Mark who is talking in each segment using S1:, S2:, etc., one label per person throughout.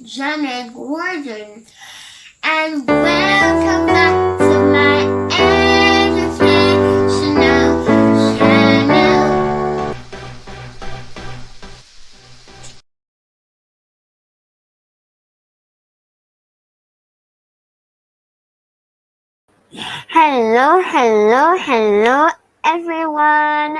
S1: Dijonae Gordon, and welcome back to my educational channel. Hello, everyone.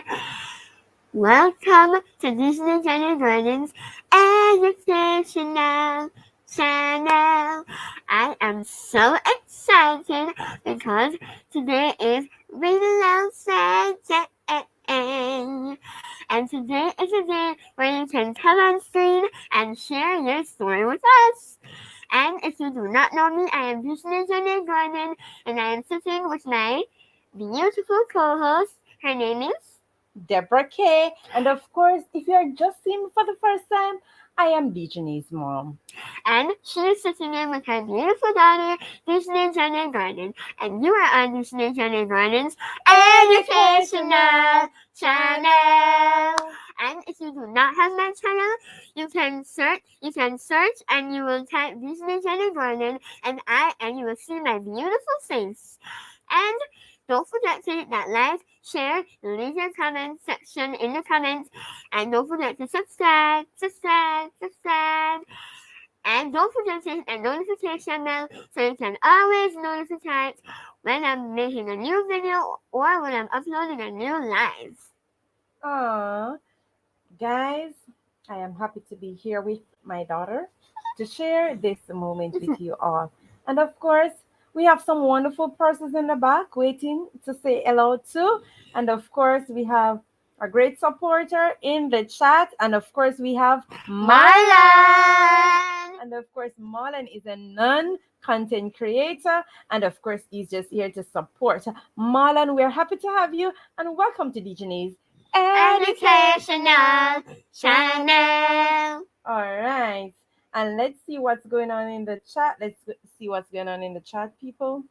S1: Welcome to Dijonae Jaynae's educational channel. I am so excited because today is Reading Aloud Saturday. And today is a day where you can come on screen and share your story with us. And if you do not know me, I am Dijonae Jaynae, and I am sitting with my beautiful co-host. Her name is
S2: Deborah K. And of course, if you are just seeing me for the first time, I am Dijonae's mom.
S1: and she is sitting in with her beautiful daughter, Dijonae Jaynae, and you are on Dijonae Jaynae's educational channel. And if you do not have my channel, you can search, and you will type Dijonae Jaynae, and you will see my beautiful face. And don't forget to hit that like, share, leave your comment section in the comments, and don't forget to subscribe. And don't forget to hit that notification bell so you can always notified when I'm making a new video or when I'm uploading a new live.
S2: Aww. Guys, I am happy to be here with my daughter to share this moment with you all. And of course, we have some wonderful persons in the back waiting to say hello to. And of course, we have a great supporter in the chat. And of course, we have
S1: Marlon!
S2: And of course, Marlon is a non-content creator. And of course, he's just here to support. Marlon, we're happy to have you. And welcome to Dijonae's
S1: Educational channel.
S2: All right. And let's see what's going on in the chat. See what's going on in the chat, people.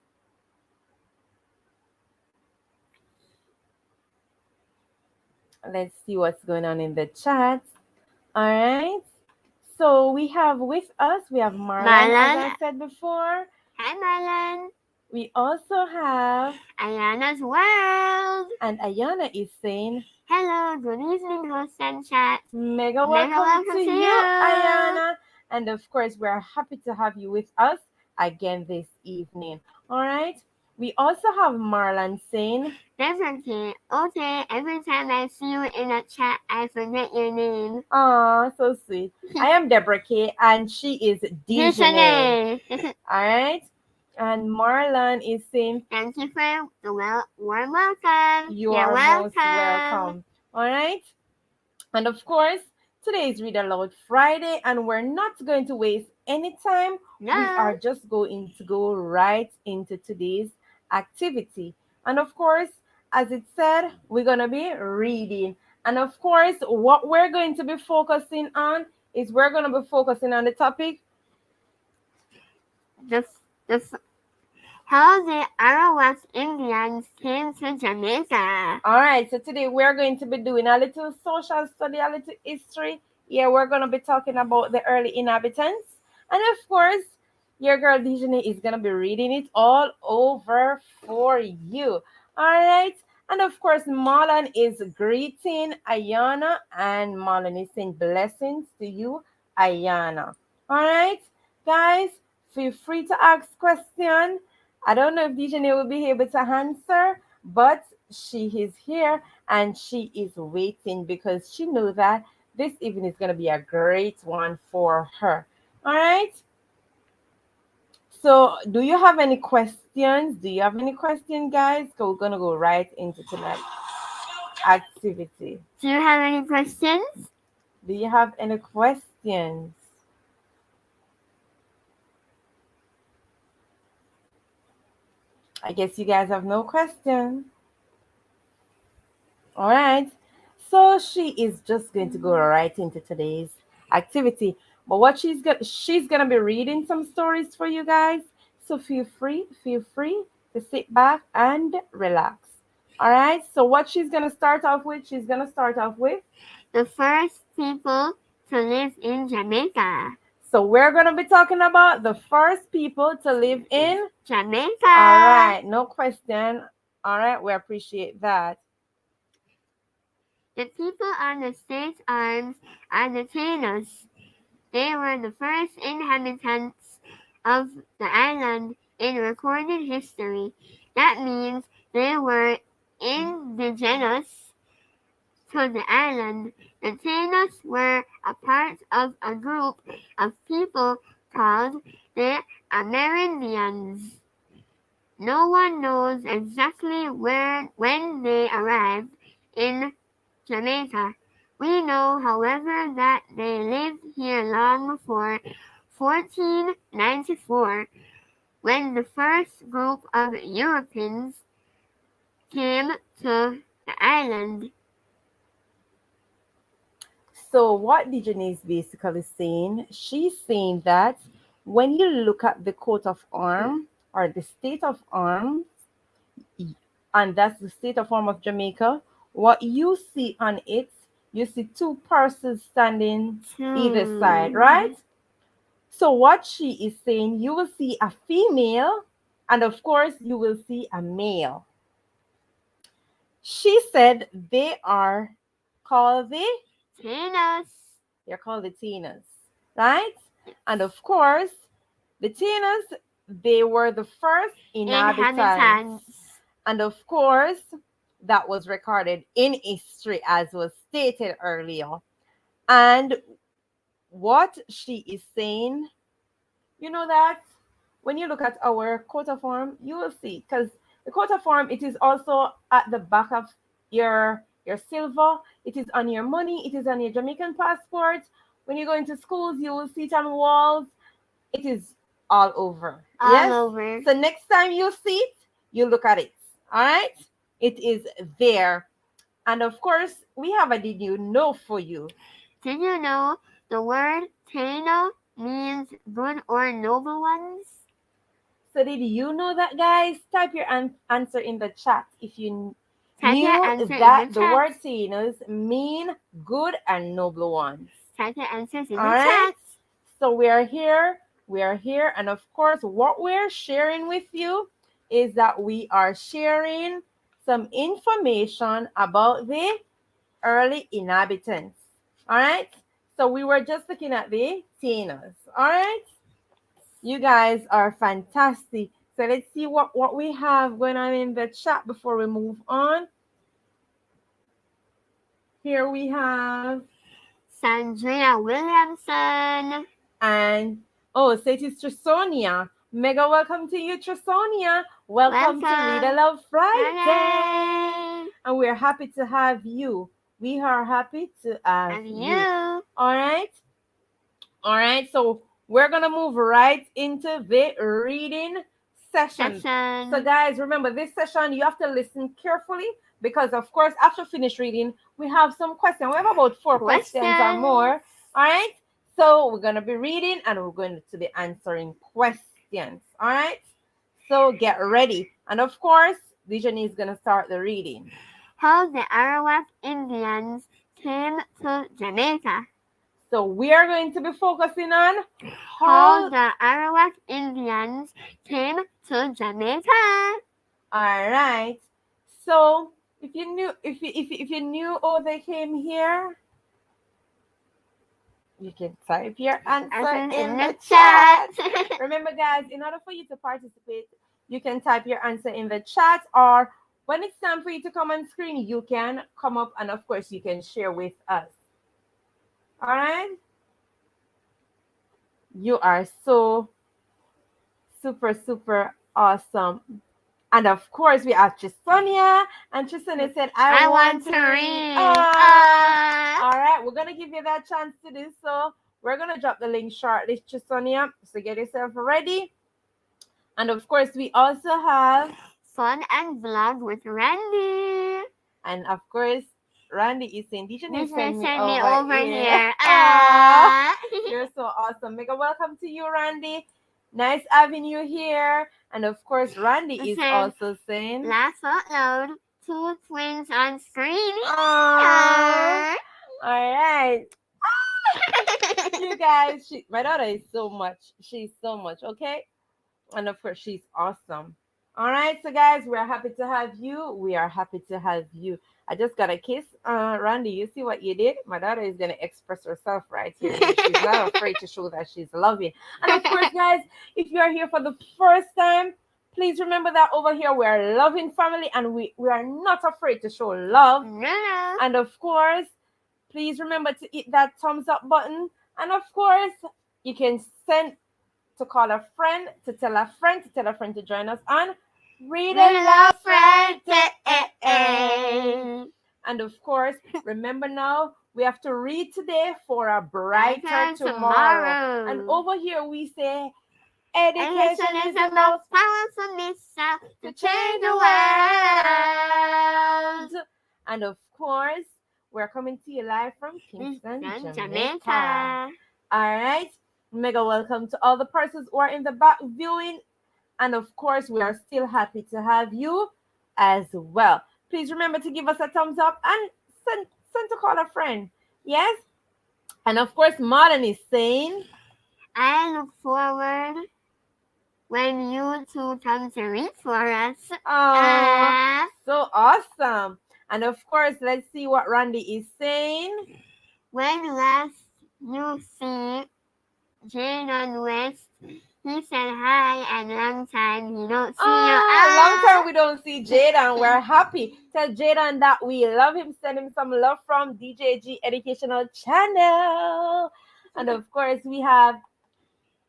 S2: Let's see what's going on in the chat. All right. So we have with us, we have Marlon, as I said before.
S1: Hi, Marlon.
S2: We also have
S1: Ayana's World.
S2: And Ayana is saying,
S1: hello, good evening, host and chat.
S2: Mega welcome to you, Ayana. And of course, we're happy to have you with us again this evening. All right. We also have Marlon saying,
S1: Definitely. Okay, every time I see you in a chat, I forget your name.
S2: Aw, so sweet. I am Deborah K, and she is Dijonae. All right. And Marlon is saying,
S1: thank you for the warm welcome.
S2: You are most welcome. All right. And of course, today is Read Aloud Friday, and we're not going to waste any time.
S1: No.
S2: We are just going to go right into today's activity. And of course, as it said, we're going to be reading. And of course, what we're going to be focusing on is we're going to be focusing on the topic.
S1: How the Arawak Indians came to Jamaica.
S2: All right, so today we're going to be doing a little social study, a little history. Yeah, we're going to be talking about the early inhabitants. And of course, your girl Dijonae is going to be reading it all over for you. All right. And of course, Marlon is greeting Ayana, and Marlon is saying blessings to you, Ayana. All right, guys, feel free to ask questions. I don't know if Dijonae will be able to answer, but she is here and she is waiting because she knows that this evening is going to be a great one for her. All right. So, do you have any questions? Do you have any questions, guys? So we're going to go right into tonight's activity.
S1: Do you have any questions?
S2: Do you have any questions? I guess you guys have no question. All right. So she is just going to go right into today's activity. But what she's gonna be reading some stories for you guys. So feel free to sit back and relax. All right. So what she's gonna start off with,
S1: the first people to live in Jamaica.
S2: So we're going to be talking about the first people to live in
S1: Jamaica.
S2: All right, no question. All right, we appreciate that.
S1: The people on the state's arms are the Jaynaes. They were the first inhabitants of the island in recorded history. That means they were indigenous to the island. The Jaynaes were a part of a group of people called the Amerindians. No one knows exactly when they arrived in Jamaica. We know, however, that they lived here long before 1494, when the first group of Europeans came to the island.
S2: So what Dijonae is basically saying, she's saying that when you look at the coat of arms or the state of arms, and that's the state of arms of Jamaica, what you see on it, you see two persons standing either side, right? So what she is saying, you will see a female, and of course, you will see a male. She said they are called the
S1: Jaynaes.
S2: they're called the Tinas, right? And of course, the Tinas, they were the first inhabitants. And of course, that was recorded in history as was stated earlier. And what she is saying, you know that when you look at our coat of arms, you will see because the coat of arms, it is also at the back of your silver, it is on your money, it is on your Jamaican passport. When you go into schools, you will see it on walls. It is all over.
S1: All over.
S2: So next time you see it, you look at it. All right, it is there. And of course, we have a did you know for you.
S1: Did you know the word Jaynae means good or noble ones?
S2: So did you know that, guys? Type your answer in the chat if you
S1: Type
S2: knew
S1: your answer
S2: that
S1: in the
S2: the
S1: chat.
S2: word Tinas mean good and noble ones.
S1: Type your answers in
S2: All
S1: the
S2: right.
S1: chat.
S2: So we are here, and of course, what we're sharing with you is that we are sharing some information about the early inhabitants. All right. So we were just looking at the Tinas. All right. You guys are fantastic. So let's see what we have going on in the chat before we move on. Here we have
S1: Sandria Williamson.
S2: And oh, so it is Trisonia. Mega welcome to you, Trisonia. Welcome to Read Aloud Friday. And we're happy to have you. We are happy to have you. All right. All right. So we're gonna move right into the reading session. So guys, remember this session you have to listen carefully because of course after finish reading we have some questions. We have about 4 questions or more. All right. So we're gonna be reading and we're going to be answering questions. All right. So get ready. And of course, Dijonae is gonna start the reading.
S1: How the Arawak Indians came to Jamaica.
S2: So we are going to be focusing on
S1: how the Arawak Indians came to Jamaica.
S2: All right. So if you knew how they came here, you can type your answer in the chat. Remember, guys, in order for you to participate, you can type your answer in the chat, or when it's time for you to come on screen, you can come up and of course you can share with us. All right. You are so super awesome. And of course, we have Trisonia. And Trisonia said, I want to read. All right, we're going to give you that chance to do so. We're going to drop the link shortly, Trisonia. So get yourself ready. And of course, we also have
S1: Fun and Vlog with Randy.
S2: And of course, Randy is saying, Dijonae send me
S1: over here.
S2: You're so awesome. Mega welcome to you, Randy. Nice having you here. And of course, Randy is also saying,
S1: last upload, 2 twins on screen.
S2: All right. You guys, my daughter is so much. She's so much, okay? And of course, she's awesome. All right, so guys, we're happy to have you. We are happy to have you. I just got a kiss. Randy, you see what you did? My daughter is going to express herself right here. She's not afraid to show that she's loving. And of course, guys, if you're here for the first time, please remember that over here we are a loving family and we are not afraid to show love.
S1: No.
S2: And of course, please remember to hit that thumbs up button. And of course, you can send to call a friend, to tell a friend, to tell a friend to join us on Read Aloud Friends. And of course, remember now, we have to read today for a brighter tomorrow. And over here we say, education is the most
S1: powerful missile
S2: to change the world. And of course, we're coming to you live from Kingston, Jamaica. All right. Mega welcome to all the persons who are in the back viewing. And of course, we are still happy to have you as well. Please remember to give us a thumbs up and send to call a friend. Yes? And of course, Marlon is saying,
S1: I look forward when you two come to read for us.
S2: Oh, so awesome. And of course, let's see what Randy is saying.
S1: When last you see Jaynae West, he said hi and long time he don't see you.
S2: Long time we don't see Jaden. We're happy. Tell Jaden that we love him. Send him some love from DJG Educational Channel. And of course, we have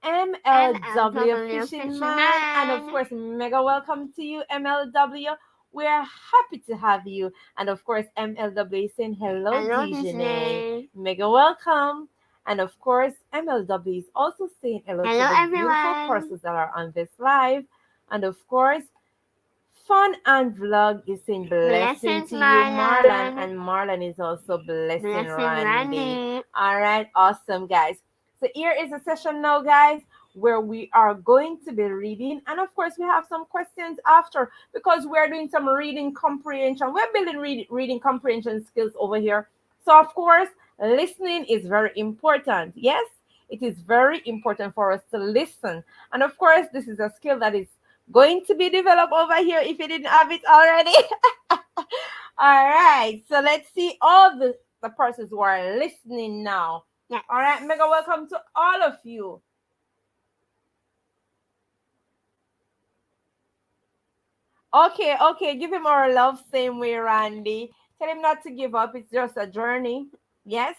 S2: MLW Fishing Man. And of course, mega welcome to you, MLW. We're happy to have you. And of course, MLW is saying hello Dijonae. Mega welcome. And of course, MLW is also saying hello to the
S1: everyone.
S2: beautiful persons that are on this live. And of course, Fun and Vlog is saying blessing to you, Marlon. And Marlon is also blessing Randy. All right, awesome, guys. So here is a session now, guys, where we are going to be reading. And of course, we have some questions after because we're doing some reading comprehension. We're building reading comprehension skills over here. So, of course, listening is very important. Yes, it is very important for us to listen. And of course, this is a skill that is going to be developed over here if you didn't have it already. All right. So let's see all the persons who are listening now.
S1: Yes.
S2: All right. Mega welcome to all of you. Okay. Give him our love same way, Randy. Tell him not to give up. It's just a journey. Yes.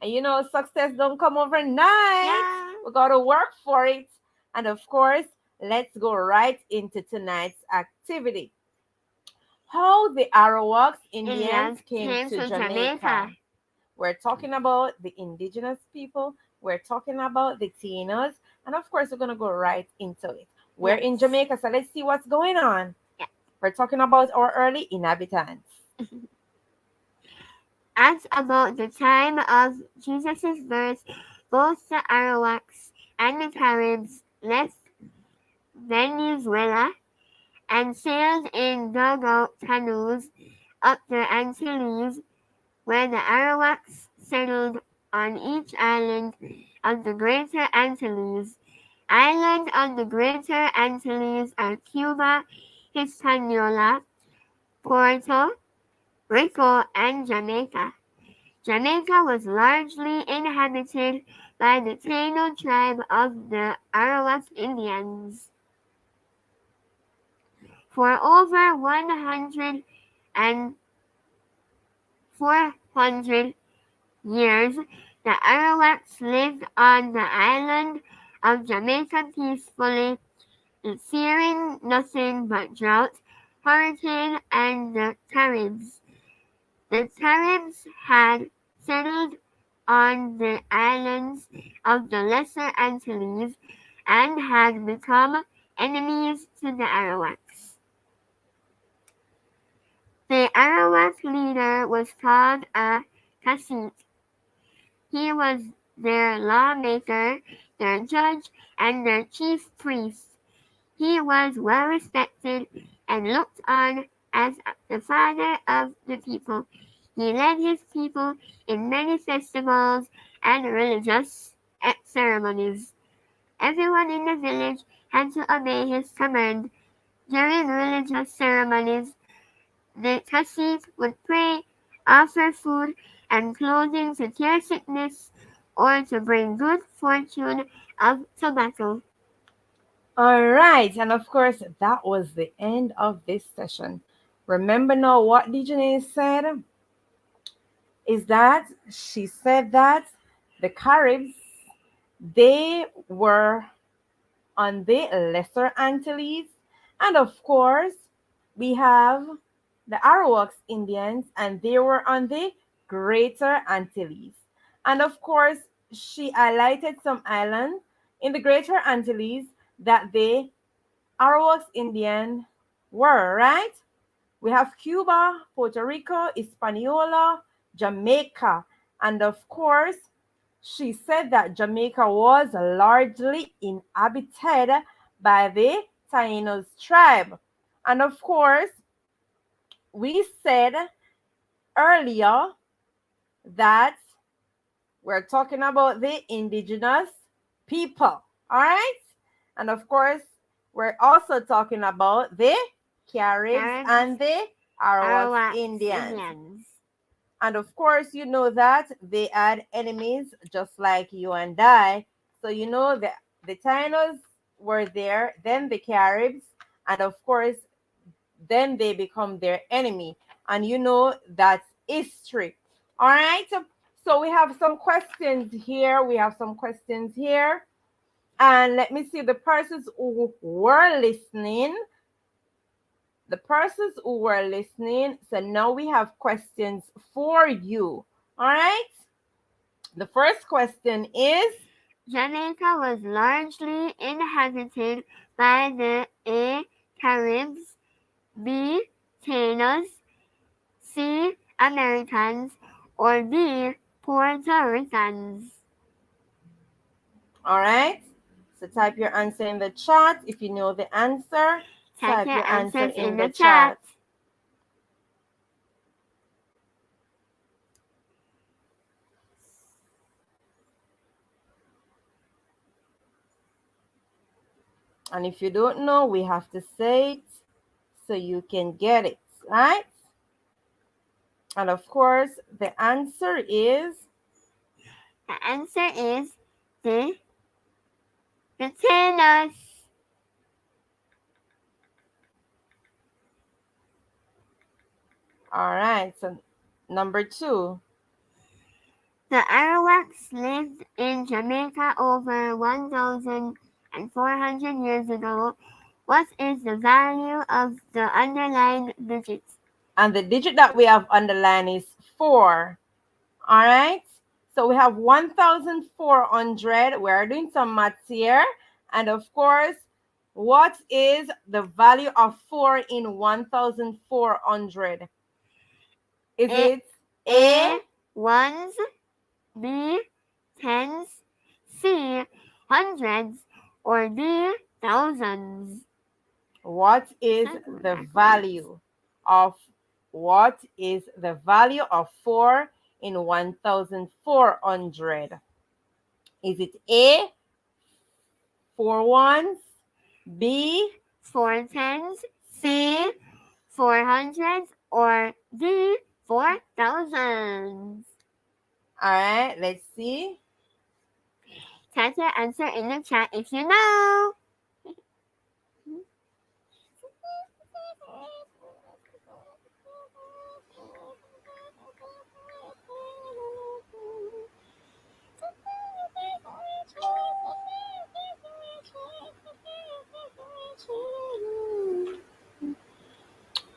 S2: And you know, success don't come overnight.
S1: Yeah.
S2: We got to work for it. And of course, let's go right into tonight's activity. How the Arawak Indians came to Jamaica. We're talking about the indigenous people. We're talking about the Tainos. And of course, we're going to go right into it. We're in Jamaica, so let's see what's going on.
S1: Yeah.
S2: We're talking about our early inhabitants.
S1: At about the time of Jesus' birth, both the Arawaks and the Caribs left Venezuela and sailed in dugout canoes up the Antilles, where the Arawaks settled on each island of the Greater Antilles. Islands of the Greater Antilles are Cuba, Hispaniola, Puerto Rico, and Jamaica. Jamaica was largely inhabited by the Taino tribe of the Arawak Indians. For over 400 years, the Arawaks lived on the island of Jamaica peacefully, fearing nothing but drought, hurricane, and the Caribs. The Caribs had settled on the islands of the Lesser Antilles and had become enemies to the Arawaks. The Arawak leader was called a cacique. He was their lawmaker, their judge, and their chief priest. He was well respected and looked on as the father of the people. He led his people in many festivals and religious ceremonies. Everyone in the village had to obey his command. During religious ceremonies, the cacique would pray, offer food and clothing to cure sickness or to bring good fortune of tobacco.
S2: All right, and of course, that was the end of this session. Remember now what Dijonae said is that she said that the Caribs, they were on the Lesser Antilles, and of course, we have the Arawak Indians, and they were on the Greater Antilles. And of course, she highlighted some islands in the Greater Antilles that the Arawak Indian were, right? We have Cuba, Puerto Rico, Hispaniola, Jamaica, and of course, she said that Jamaica was largely inhabited by the Taínos tribe. And of course, we said earlier that we're talking about the indigenous people, all right? And of course, we're also talking about the Caribs and the Arawak Indians. And of course, you know that they had enemies just like you and I. So you know that the Tainos were there, then the Caribs, and of course, then they become their enemy. And you know that's history. All right. So we have some questions here. And let me see the persons who were listening. So now we have questions for you. All right. The first question is,
S1: Jamaica was largely inhabited by the A. Caribs, B. Taínos, C. Americans, or D. Puerto Ricans.
S2: All right. So type your answer in the chat. If you know the answer,
S1: type your answers in the chat.
S2: And if you don't know, we have to say it so you can get it, right? And of course, the answer is
S1: the Taínos.
S2: All right. So number 2.
S1: The Arawaks lived in Jamaica over 1,400 years ago. What is the value of the underlined digits?
S2: And the digit that we have underlined is 4. All right. So we have 1,400. We're doing some maths here. And of course, what is the value of 4 in 1,400? Is it
S1: A, ones, B, tens, C, hundreds, or D, thousands?
S2: What is the value of 4 in 1,400? Is it A, 4 ones, B,
S1: 4 tens, C, 4 hundreds, or D, 4 thousands?
S2: All right, let's see.
S1: Type your answer in the chat if you know.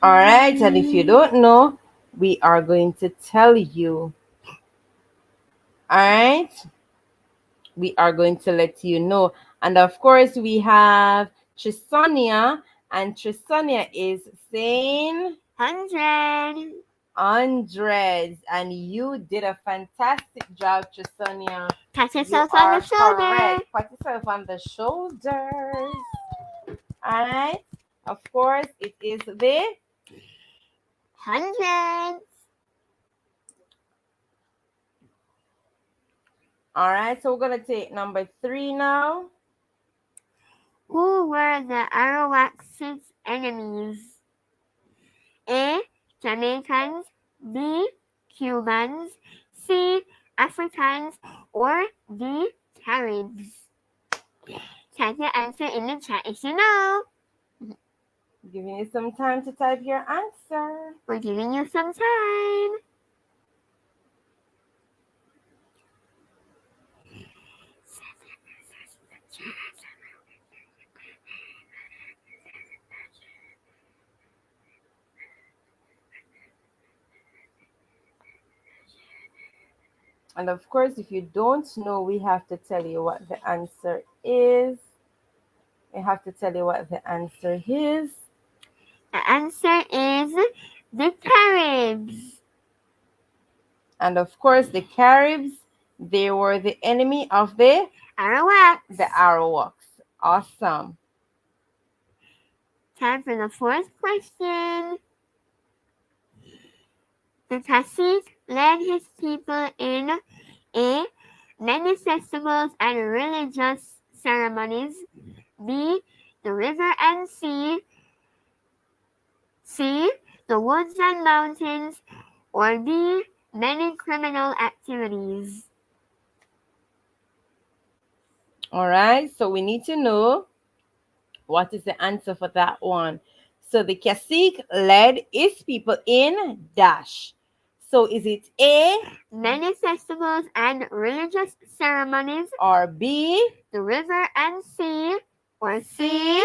S2: All right, and if you don't know, we are going to tell you. All right, we are going to let you know. And of course, we have Trisonia, and Trisonia is saying
S1: 100.
S2: Hundreds, and you did a fantastic job, Trisonia.
S1: Pat yourself on the shoulder.
S2: Correct. Pat yourself on the shoulders. All right. Of course, it is the
S1: hundreds.
S2: All right, so we're going to take number 3 now.
S1: Who were the Arawak's enemies? A. Jamaicans, B. Cubans, C. Africans, or D. Caribs? Type your answer in the chat if you know.
S2: Giving you some time to type your answer.
S1: We're giving you some time.
S2: And of course, if you don't know, we have to tell you what the answer is. We have to tell you what the answer is.
S1: The answer is the Caribs.
S2: And of course, the Caribs, they were the enemy of the
S1: Arawak.
S2: Arawaks. Awesome.
S1: Time for the fourth question. The cacique led his people in A. Many festivals and religious ceremonies. B. The river and sea. C. The woods and mountains. Or D. Many criminal activities.
S2: All right, so we need to know what is the answer for that one. So the cacique led his people in dash. So is it A?
S1: Many festivals and religious ceremonies.
S2: Or B?
S1: The river and sea. Or C.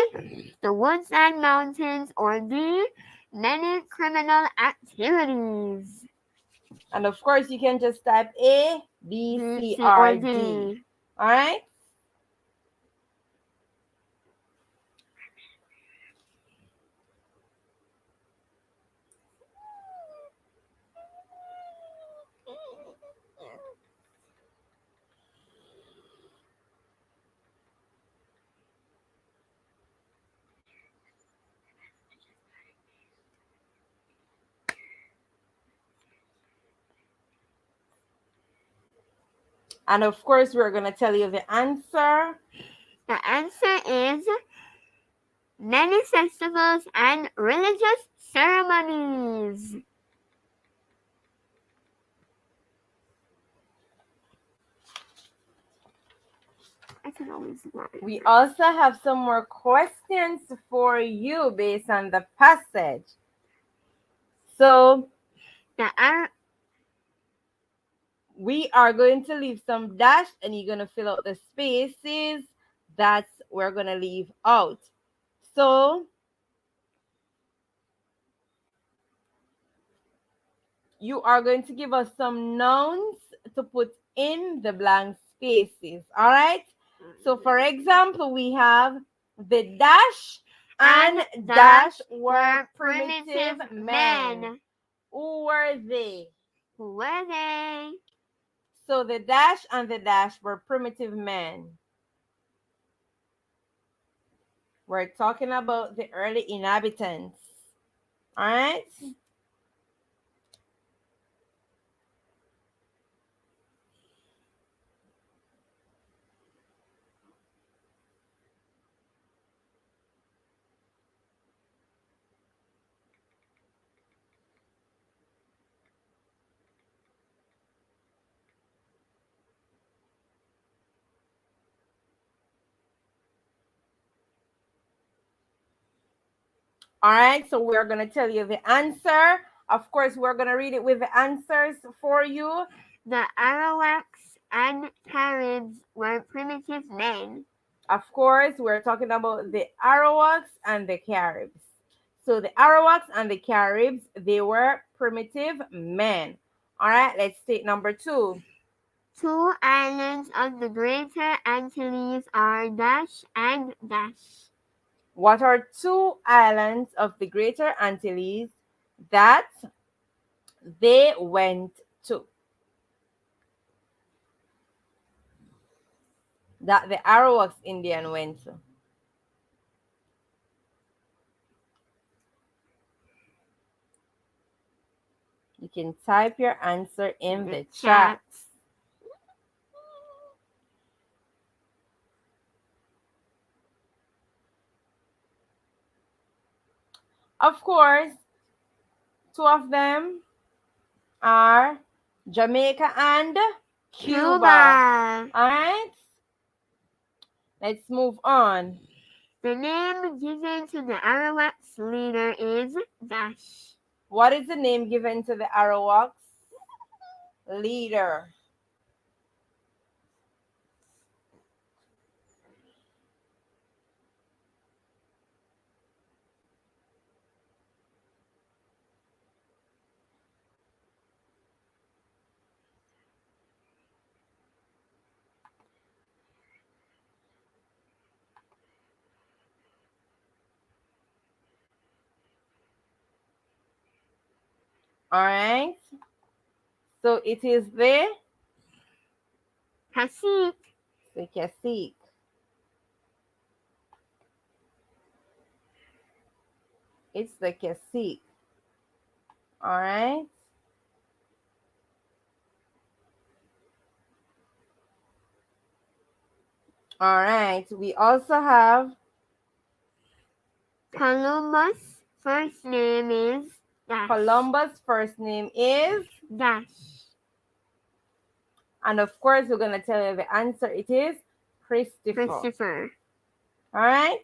S1: The woods and mountains. Or D. Many criminal activities.
S2: And of course, you can just type A, B, C, or D. All right? And of course, we're going to tell you the answer.
S1: The answer is many festivals and religious ceremonies. I can always lie.
S2: We also have some more questions for you based on the passage. So, we are going to leave some dash and you're going to fill out the spaces that we're going to leave out. So, you are going to give us some nouns to put in the blank spaces. All right? So, for example, we have the dash and dash were primitive men. Who were they?
S1: Who were they?
S2: So the dash and the dash were primitive men. We're talking about the early inhabitants. All right? All right, so we're going to tell you the answer. Of course, we're going to read it with the answers for you.
S1: The Arawaks and Caribs were primitive men.
S2: Of course, we're talking about the Arawaks and the Caribs. So the Arawaks and the Caribs, they were primitive men. All right, let's take number 2.
S1: 2 islands of the Greater Antilles are dash and dash.
S2: What are 2 islands of the Greater Antilles that they went to? That the Arawaks Indian went to? You can type your answer in the chat. Of course, two of them are Jamaica and Cuba. All right, let's move on.
S1: The name given to the Arawak's leader is Dash.
S2: What is the name given to the Arawak's leader? All right. So it is the
S1: Cacique.
S2: cacique. It's the cacique. All right. All right. We also have
S1: Columbus' first name is Dash.
S2: Columbus' first name is
S1: Dash.
S2: And of course, we're going to tell you the answer. It is Christopher. All right.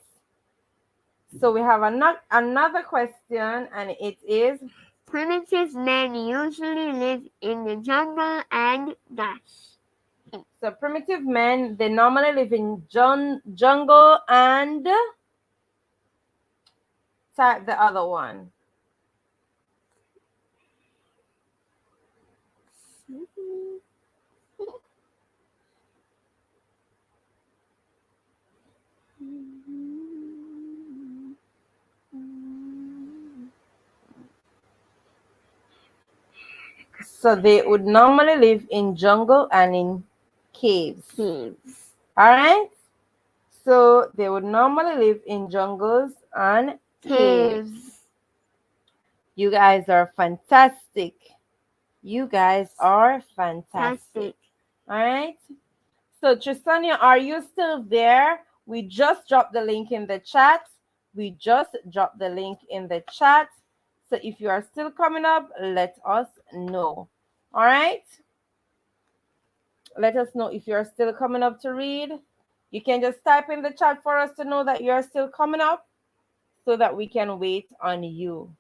S2: So we have another question, and it is
S1: primitive men usually live in the jungle and dash.
S2: So primitive men, they normally live in jungle and type the other one. So they would normally live in jungle and in caves. All right. So they would normally live in jungles and caves. You guys are fantastic. You guys are fantastic. All right. So Trisania, are you still there? We just dropped the link in the chat. So if you are still coming up, let us know. All right. Let us know if you're still coming up to read. You can just type in the chat for us to know that you're still coming up so that we can wait on you.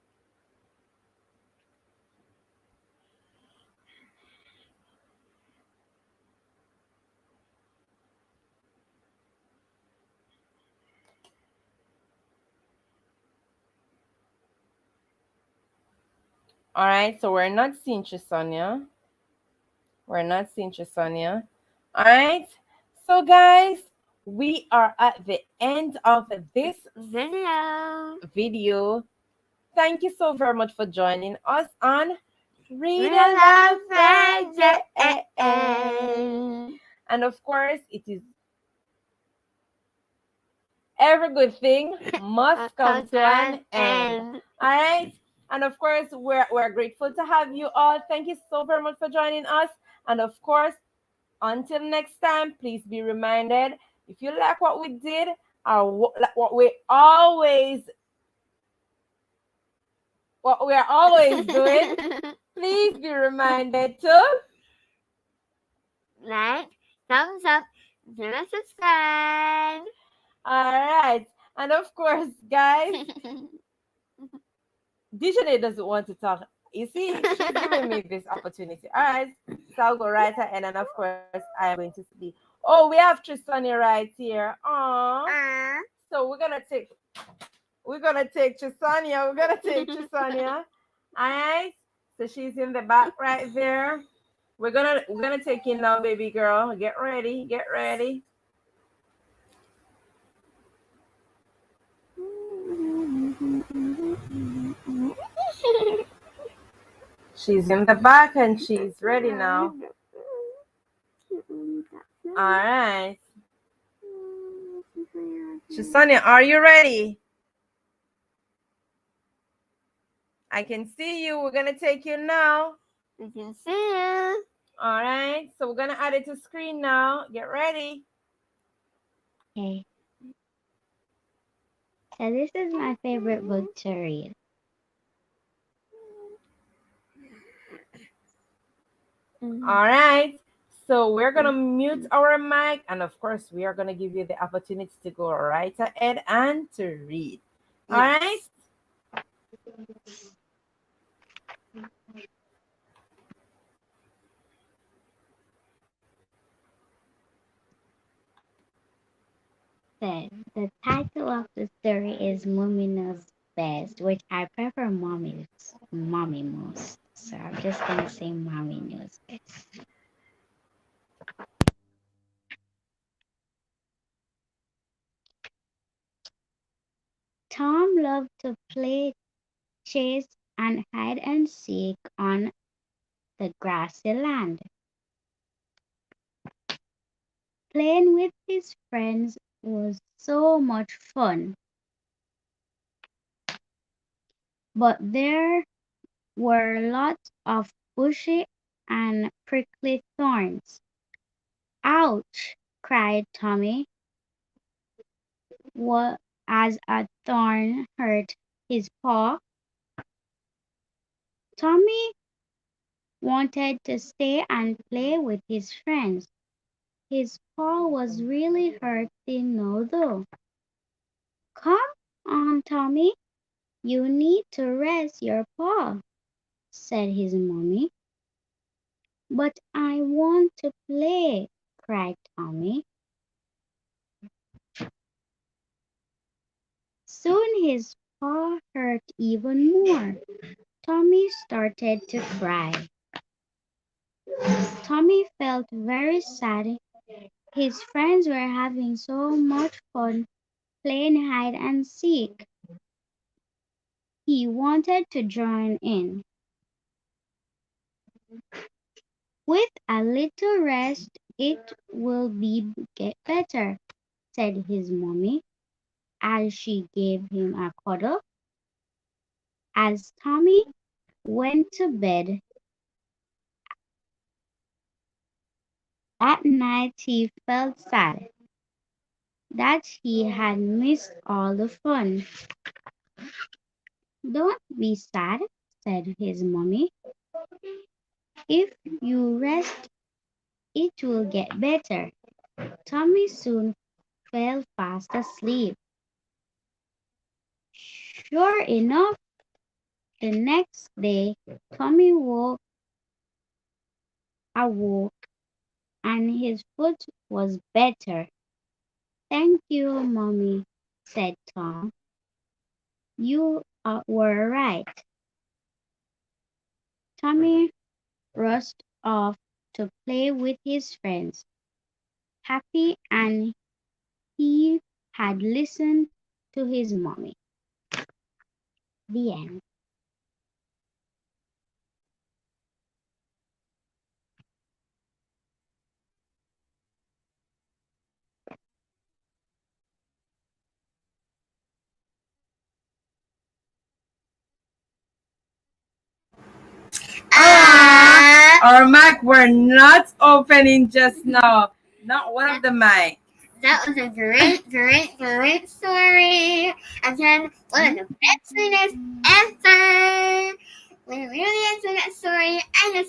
S2: All right, so we're not seeing Trisania. All right, so guys, we are at the end of this video. Thank you so very much for joining us on Read Aloud Friday. And of course, it is every good thing must come to an end. All right. And of course, we're grateful to have you all. Thank you so very much for joining us. And of course, until next time, please be reminded, if you like what we did or what we are always doing, please be reminded to
S1: like, thumbs up, subscribe.
S2: All right. And of course, guys, Dijonae doesn't want to talk. You see, she's giving me this opportunity. All right. So I'll go right ahead. And of course, I am going to speak. Oh, we have Trisania right here. Aww. So we're gonna take Trisania. All right. So she's in the back right there. We're gonna take you now, baby girl. Get ready. She's in the back and she's ready now. All right. Trisania, are you ready? I can see you. We're going to take you now.
S1: We can see you.
S2: All right. So we're going to add it to screen now. Get ready.
S3: Okay. So this is my favorite book to read.
S2: All right. So we're gonna mute our mic, and of course, we are gonna give you the opportunity to go right ahead and to read. All right.
S1: Yes.
S3: The title of the story is Mommy Knows Best, which I prefer mommy most. So I'm just gonna say Mommy Knows Best. Tom loved to play chase and hide and seek on the grassy land. Playing with his friends was so much fun, but there were lots of bushy and prickly thorns. Ouch! cried Tommy, as a thorn hurt his paw. Tommy wanted to stay and play with his friends. His paw was really hurting now, though. Come on, Tommy, you need to rest your paw, said his mommy. But I want to play, cried Tommy. Soon his paw hurt even more. Tommy started to cry. Tommy felt very sad. His friends were having so much fun playing hide and seek. He wanted to join in. With a little rest, it will get better, said his mommy as she gave him a cuddle. As Tommy went to bed at night, he felt sad that he had missed all the fun. Don't be sad, said his mommy. If you rest, it will get better. Tommy soon fell fast asleep. Sure enough, the next day, Tommy awoke and his foot was better. Thank you, Mommy, said Tom. You were right. Tommy rushed off to play with his friends, happy and he had listened to his mommy. The end.
S2: Ah,
S1: Ah,
S2: our mic were not opening just now. Not one of the mic.
S1: that was a great story. Again, one of the best winners ever. We really enjoyed that story. I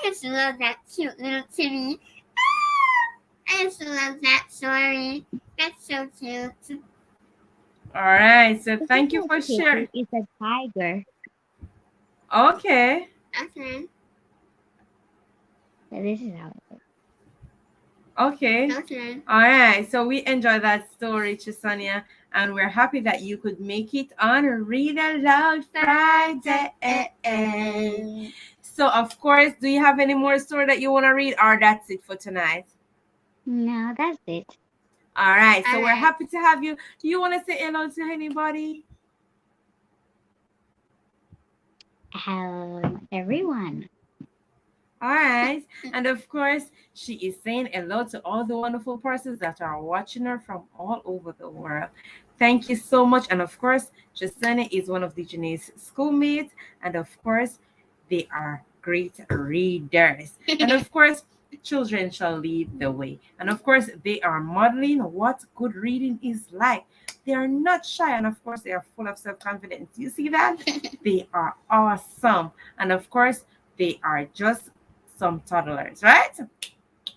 S1: just love that cute little Timmy. Ah, I just love that story. That's so cute.
S2: All right. So
S3: This is
S2: thank you
S3: not
S2: for sharing.
S3: kitty, it's a tiger.
S2: Okay.
S1: Okay,
S3: So this is how it is.
S2: Okay.
S1: okay.
S2: All right. So we enjoyed that story, Chisania, and we're happy that you could make it on Read Aloud Friday. So, of course, do you have any more story that you want to read, or that's it for tonight?
S3: No, that's it.
S2: All right. So we're
S1: Alright.
S2: happy to have you. Do you want to say hello to anybody?
S3: Hello, everyone.
S2: All right. And of course, she is saying hello to all the wonderful persons that are watching her from all over the world. Thank you so much. And of course, Jasana is one of Dijonae's schoolmates. And of course, they are great readers. And of course, children shall lead the way. And of course, they are modeling what good reading is like. They are not shy. And of course, they are full of self confidence. You see that? They are awesome. And of course, they are just some toddlers, right?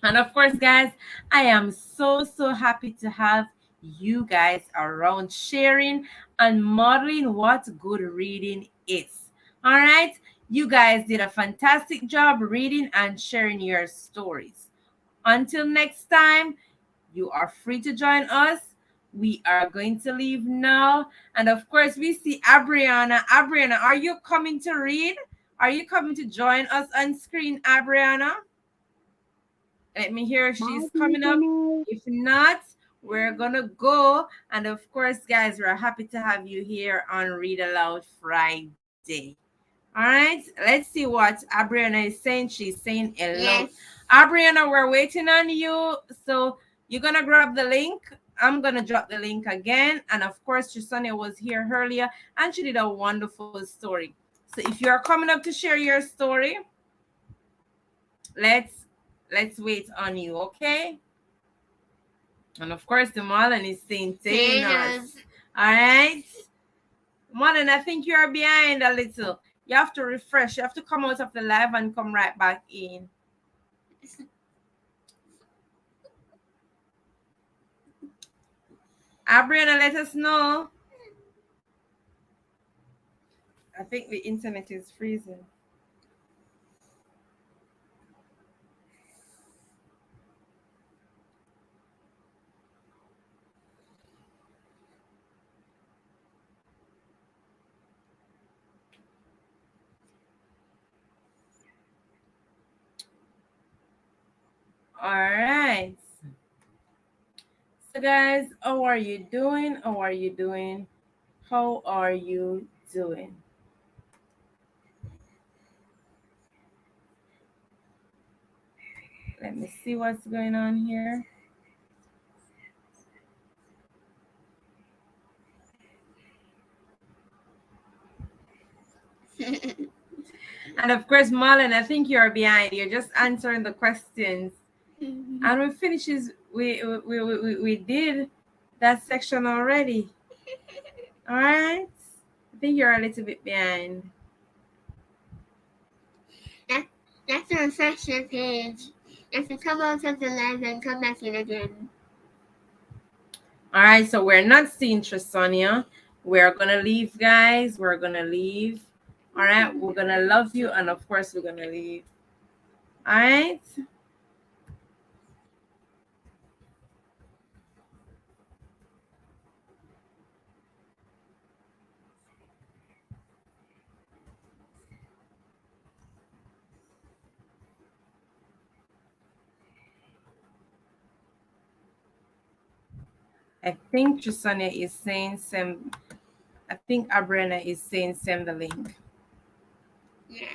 S2: And of course, guys, I am so happy to have you guys around sharing and modeling what good reading is. All right, you guys did a fantastic job reading and sharing your stories. Until next time, you are free to join us. We are going to leave now. And of course, we see Abriana. Abriana, are you coming to read? Are you coming to join us on screen, Abriana? Let me hear if
S3: Bye,
S2: she's coming up.
S3: Dijonae.
S2: If not, we're gonna go. And of course, guys, we're happy to have you here on Read Aloud Friday. All right, let's see what Abriana is saying. She's saying hello.
S1: Yes.
S2: Abriana, we're waiting on you. So you're gonna grab the link. I'm gonna drop the link again. And of course, Trisonia was here earlier and she did a wonderful story. So if you are coming up to share your story, let's wait on you, okay? And of course, the Marlon is saying Thanos. All right. Marlon, I think you're behind a little. You have to refresh. You have to come out of the live and come right back in. Abriana, let us know. I think the internet is freezing. All right. So, guys, how are you doing? How are you doing? How are you doing? Let me see what's going on here. And of course, Marlon, I think you're behind. You're just answering the questions. And we finishes. We did that section already. All right. I think you're a little bit behind.
S1: That's the reflection page. If you come out of the live and come back in again.
S2: All right. So we're not seeing Trisonia. We're gonna leave, guys. We're gonna leave. All right. We're gonna love you, and of course, we're gonna leave. All right. I think Trisonia is saying send. I think Abrena is saying send the link.
S1: Yeah.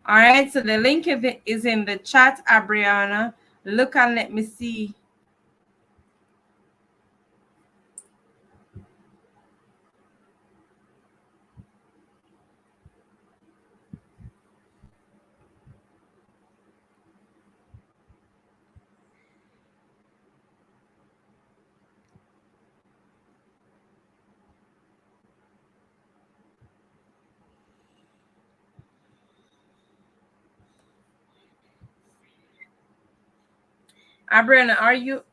S2: All right, so the link is in the chat, Abriana. Look and let me see. Abriana, are you?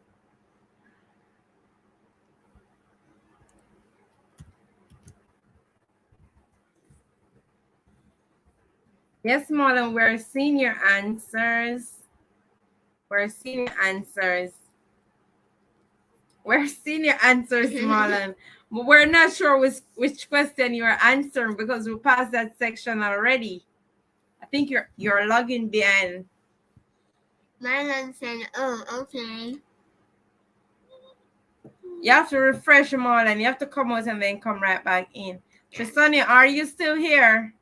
S2: Yes, Marlon, we're seeing your answers. We're seeing your answers. We're seeing your answers, Marlon. But we're not sure which question you're answering because we passed that section already. I think you're logging behind.
S1: Marlon said, oh, okay.
S2: You have to refresh, Marlon. You have to come out and then come right back in. Trisonia, are you still here?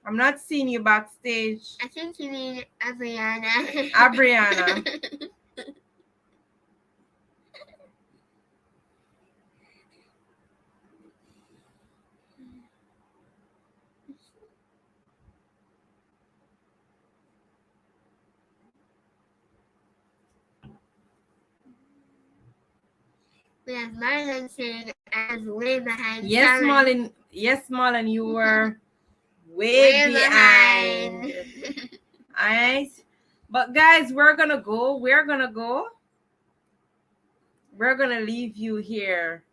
S2: I'm not seeing you backstage.
S1: I think you mean Abriana.
S2: Abriana.
S1: We have Marlon saying I was way behind.
S2: Yes, Marlon. Yes, Marlon, you were way behind. right. But guys, we're gonna go. We're gonna leave you here.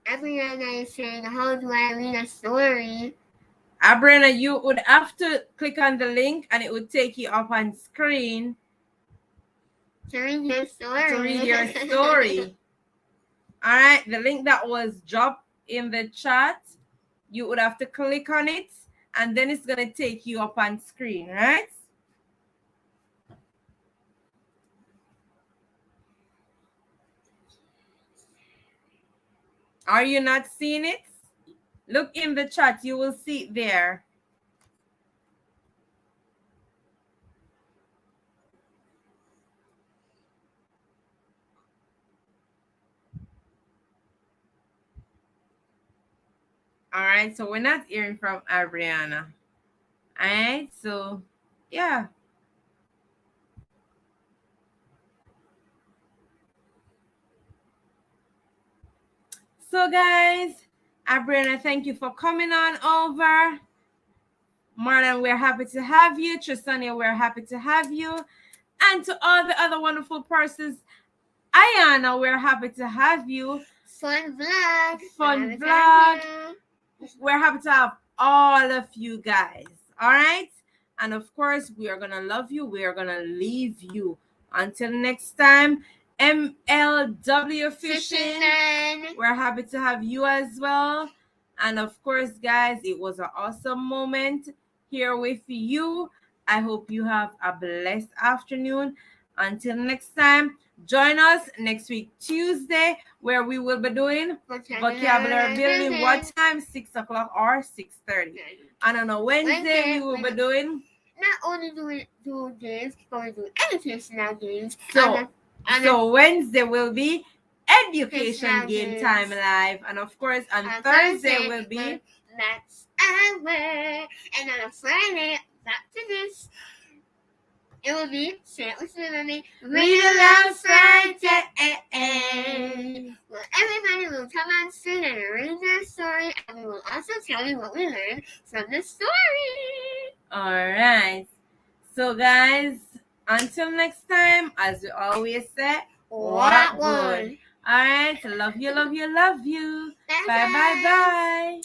S1: Everyone is saying, how do I read a story?
S2: Abriana, you would have to click on the link and it would take you up on screen
S1: To read your story.
S2: to read your story. All right, the link that was dropped in the chat, you would have to click on it and then it's gonna take you up on screen, right? Are you not seeing it? Look in the chat, you will see it there. All right, so we're not hearing from Abriana. All right, so yeah. So guys, Abriana, thank you for coming on over. Marlon, we're happy to have you. Trisania, we're happy to have you. And to all the other wonderful persons, Ayana, we're happy to have you.
S1: Fun vlog.
S2: Fun vlog. We're happy to have all of you guys. All right. And of course, we are going to love you. We are going to leave you. Until next time, MLW Fishing. We're happy to have you as well. And of course, guys, it was an awesome moment here with you. I hope you have a blessed afternoon. Until next time, join us next week, Tuesday, where we will be doing vocabulary building. What time? 6 o'clock or 6:30. And on a Wednesday, we will be doing...
S1: Not only do games, but we do educational games.
S2: So Wednesday will be education game time live. And of course, on Thursday will be...
S1: Maths hour. And on a Friday, back to this... It will be, say it with me, mommy. Read aloud Friday. Well, everybody will come on screen and read their story, and we will also tell you what we learned from the story.
S2: All right. So, guys, until next time, as we always say,
S1: what good?
S2: All right. Love you, love you, love you. Bye, bye, bye.